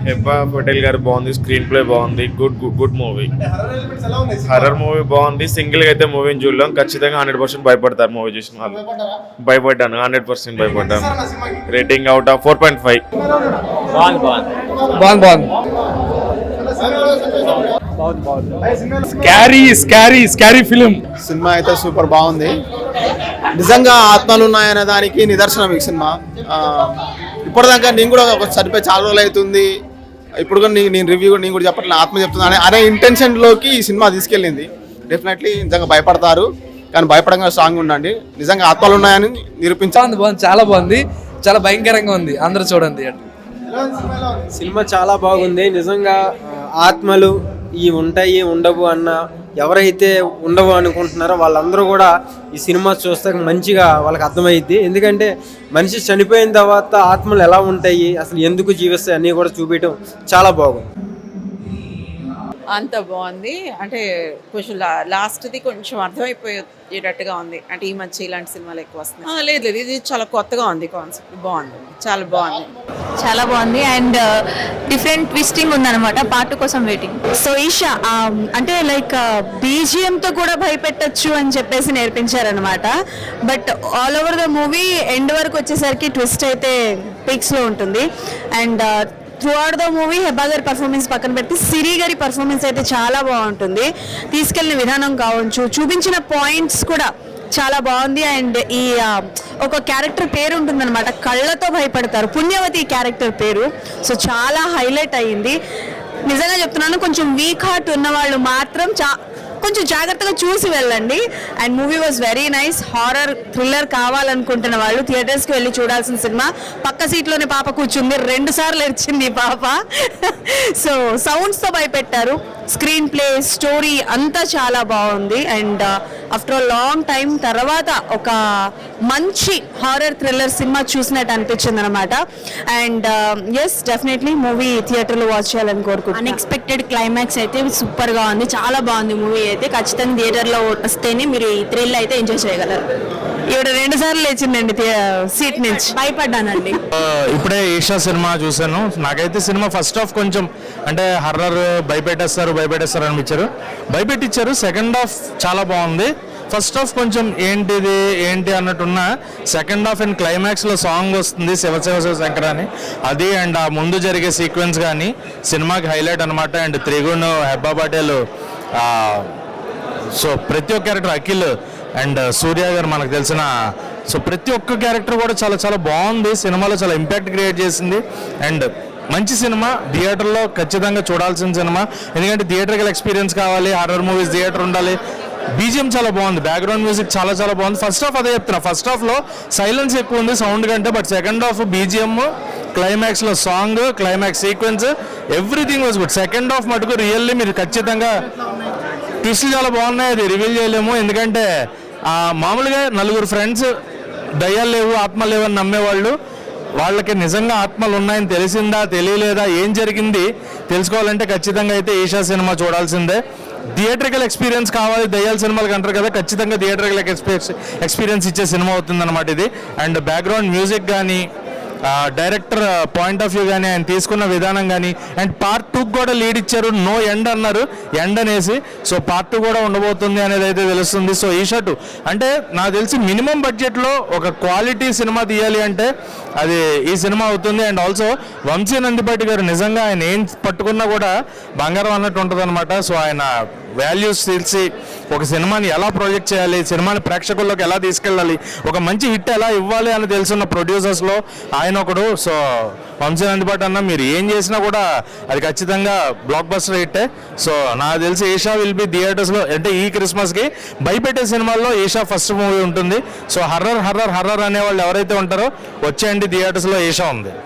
హెబ్బా పటేల్ గారు బాగుంది, screen play బాగుంది, గుడ్ మూవీ. హర్రర్ మూవీ బాగుంది. సింగిల్ గా అయితే మూవీని చూడలేం, ఖచ్చితంగా 100% భయపడతారు మూవీ చూసిన వాళ్ళు. భయపడ్డాను, 100% భయపడ్డాను. Rating out of 4.5. Scary film. Cinema అయితే సూపర్ బాగుంది. నిజంగా ఆత్మలు ఉన్నాయనే దానికి నిదర్శనం ఈ సినిమా. ఇప్పటిదాకా నేను కూడా చనిపోయి చాలా రోజులు అవుతుంది, ఇప్పుడు కూడా నేను రివ్యూ కూడా నేను కూడా చెప్పట్లేదు, ఆత్మ చెప్తున్నాను అనే ఇంటెన్షన్లోకి ఈ సినిమా తీసుకెళ్ళింది. డెఫినెట్లీ నిజంగా భయపడతారు, కానీ భయపడంగా స్ట్రాంగ్ ఉండండి. నిజంగా ఆత్మలు ఉన్నాయని నిరూపించాలి. చాలా బాగుంది, చాలా భయంకరంగా ఉంది. అందరూ చూడండి. సినిమా చాలా బాగుంది. నిజంగా ఆత్మలు ఈ ఉంటాయి ఉండవు అన్న ఎవరైతే ఉండవు అనుకుంటున్నారో వాళ్ళందరూ కూడా ఈ సినిమా చూస్తే మంచిగా వాళ్ళకి అర్థమైద్ది. ఎందుకంటే మనిషి చనిపోయిన తర్వాత ఆత్మలు ఎలా ఉంటాయి, అసలు ఎందుకు జీవిస్తాయి అన్నీ కూడా చూపించడం చాలా బాగుంది. అంత బాగుంది. అంటే కొంచెం లాస్ట్ది కొంచెం అర్థమైపోయేటట్టుగా ఉంది. అంటే ఈ మధ్య ఇలాంటి సినిమాలు ఎక్కువ వస్తున్నాయి. లేదు ఇది చాలా కొత్తగా ఉంది, కాన్సెప్ట్ బాగుంది, చాలా బాగుంది. అండ్ డిఫరెంట్ ట్విస్టింగ్ ఉందన్నమాట. పార్ట్ కోసం వెయిటింగ్. సో ఈషా అంటే లైక్ బీజిఎం తో కూడా భయపెట్టచ్చు అని చెప్పేసి నేర్పించారనమాట. But all over the movie end వరకు వచ్చేసరికి ట్విస్ట్ అయితే పిక్స్ లో ఉంటుంది. And throughout the movie Hebah గారి పర్ఫార్మెన్స్ పక్కన పెట్టి సిరి గారి పర్ఫార్మెన్స్ అయితే చాలా బాగుంటుంది. తీసుకెళ్లిన విధానం కావచ్చు, చూపించిన పాయింట్స్ కూడా చాలా బాగుంది. అండ్ ఈ ఒక క్యారెక్టర్ పేరు ఉంటుందన్నమాట, కళ్ళతో భయపడతారు, పుణ్యవతి క్యారెక్టర్ పేరు. సో చాలా హైలైట్ అయ్యింది. నిజంగా చెప్తున్నాను, కొంచెం వీక్ హార్ట్ ఉన్న వాళ్ళు మాత్రం కొంచెం జాగ్రత్తగా చూసి వెళ్ళండి. And movie was very nice. Horror thriller కావాలనుకుంటున్న వాళ్ళు థియేటర్స్కి వెళ్ళి చూడాల్సిన సినిమా. పక్క సీట్లోనే పాప కూర్చుంది, 2 సార్లు ఏడ్చింది పాప. సో సౌండ్స్తో భయపెట్టారు. స్క్రీన్ ప్లే, స్టోరీ అంతా చాలా బాగుంది. అండ్ ఆఫ్టర్ లాంగ్ టైం తర్వాత ఒక మంచి హారర్ థ్రిల్లర్ సినిమా చూసినట్టు అనిపించింది అనమాట. అండ్ ఎస్, డెఫినెట్లీ మూవీ థియేటర్లో వాచ్ చేయాలని కోరుకుంటున్నాను. అన్ఎక్స్పెక్టెడ్ క్లైమాక్స్ అయితే సూపర్గా ఉంది, చాలా బాగుంది మూవీ అయితే. ఖచ్చితంగా థియేటర్లో వస్తేనే మీరు ఈ థ్రిల్ అయితే ఎంజాయ్ చేయగలరు. ఇక్కడ 2 సార్లు లేచిందండి సీట్ నుంచి, భయపడ్డానండి. ఇప్పుడే ఈషా సినిమా చూశాను. నాకైతే సినిమా ఫస్ట్ హాఫ్ కొంచెం అంటే హర్రర్ భయపెట్టేస్తారు అనిపించారు, భయపెట్టించారు. సెకండ్ హాఫ్ చాలా బాగుంది. ఫస్ట్ హాఫ్ కొంచెం ఏంటి అన్నట్టున్న, సెకండ్ హాఫ్ అండ్ క్లైమాక్స్లో సాంగ్ వస్తుంది, శివ శంకర్ అని, అది అండ్ ఆ ముందు జరిగే సీక్వెన్స్ కానీ సినిమాకి హైలైట్ అనమాట. అండ్ త్రిగుణ్, హెబ్బా పటేల్, సో ప్రతి ఒక్క క్యారెక్టర్, అఖిల్ అండ్ సూర్య గారు మనకు తెలిసిన, సో ప్రతి ఒక్క క్యారెక్టర్ కూడా చాలా చాలా బాగుంది. సినిమాలో చాలా ఇంపాక్ట్ క్రియేట్ చేసింది. అండ్ మంచి సినిమా, థియేటర్లో ఖచ్చితంగా చూడాల్సిన సినిమా. ఎందుకంటే థియేటర్కి ఎక్స్పీరియన్స్ కావాలి, హారర్ మూవీస్ థియేటర్ ఉండాలి. బీజిఎం చాలా బాగుంది, బ్యాక్గ్రౌండ్ మ్యూజిక్ చాలా చాలా బాగుంది. ఫస్ట్ హాఫ్ అదే చెప్తున్నా, ఫస్ట్ హాఫ్లో సైలెన్స్ ఎక్కువ ఉంది సౌండ్ కంటే. బట్ సెకండ్ హాఫ్ బీజిఎం, క్లైమాక్స్లో song, climax sequence, everything was good. Second half మటుకు రియల్లీ మీరు ఖచ్చితంగా, ట్విస్ట్లు చాలా బాగున్నాయి, అది రివీల్ చేయలేము. ఎందుకంటే మామూలుగా 4 ఫ్రెండ్స్ దయ్యాలు లేవు, ఆత్మలు లేవు అని నమ్మేవాళ్ళు, వాళ్ళకి నిజంగా ఆత్మలు ఉన్నాయని తెలిసిందా తెలియలేదా, ఏం జరిగింది తెలుసుకోవాలంటే ఖచ్చితంగా అయితే ఈషా సినిమా చూడాల్సిందే. థియేటర్కల్ ఎక్స్పీరియన్స్ కావాలి, దయ్యాల సినిమాలకు అంటారు కదా, ఖచ్చితంగా థియేటర్కల్ ఎక్స్పీరియన్స్ ఇచ్చే సినిమా అవుతుందన్నమాట ఇది. అండ్ బ్యాక్గ్రౌండ్ మ్యూజిక్ కానీ, డైరెక్టర్ పాయింట్ ఆఫ్ వ్యూ కానీ, ఆయన తీసుకున్న విధానం కానీ, అండ్ పార్ట్ 2 కూడా లీడ్ ఇచ్చారు. నో ఎండ్ అన్నారు, ఎండ్ అనేసి. సో పార్ట్ 2 కూడా ఉండబోతుంది అనేది అయితే తెలుస్తుంది. సో ఈషా 2 అంటే నాకు తెలిసి మినిమం బడ్జెట్లో ఒక క్వాలిటీ సినిమా తీయాలి అంటే అది ఈ సినిమా అవుతుంది. అండ్ ఆల్సో వంశీ నందిపాటి గారు నిజంగా ఆయన ఏం పట్టుకున్నా కూడా బంగారం అన్నట్టు ఉంటుంది అనమాట. సో ఆయన వాల్యూస్ తెలిసి ఒక సినిమాని ఎలా ప్రొజెక్ట్ చేయాలి, సినిమాని ప్రేక్షకుల్లోకి ఎలా తీసుకెళ్ళాలి, ఒక మంచి హిట్ ఎలా ఇవ్వాలి అని తెలుసున్న ప్రొడ్యూసర్స్లో ఆయన ఒకడు. సో వంశీ నందిపాటి అన్న మీరు ఏం చేసినా కూడా అది ఖచ్చితంగా బ్లాక్ బస్టర్ హిట్టే. సో నాకు తెలిసి ఈషా విల్ బి థియేటర్స్లో, అంటే ఈ క్రిస్మస్కి భయపెట్టే సినిమాల్లో ఈషా ఫస్ట్ మూవీ ఉంటుంది. సో హర్రర్ అనేవాళ్ళు ఎవరైతే ఉంటారో వచ్చేయండి, థియేటర్స్లో ఈషా ఉంది.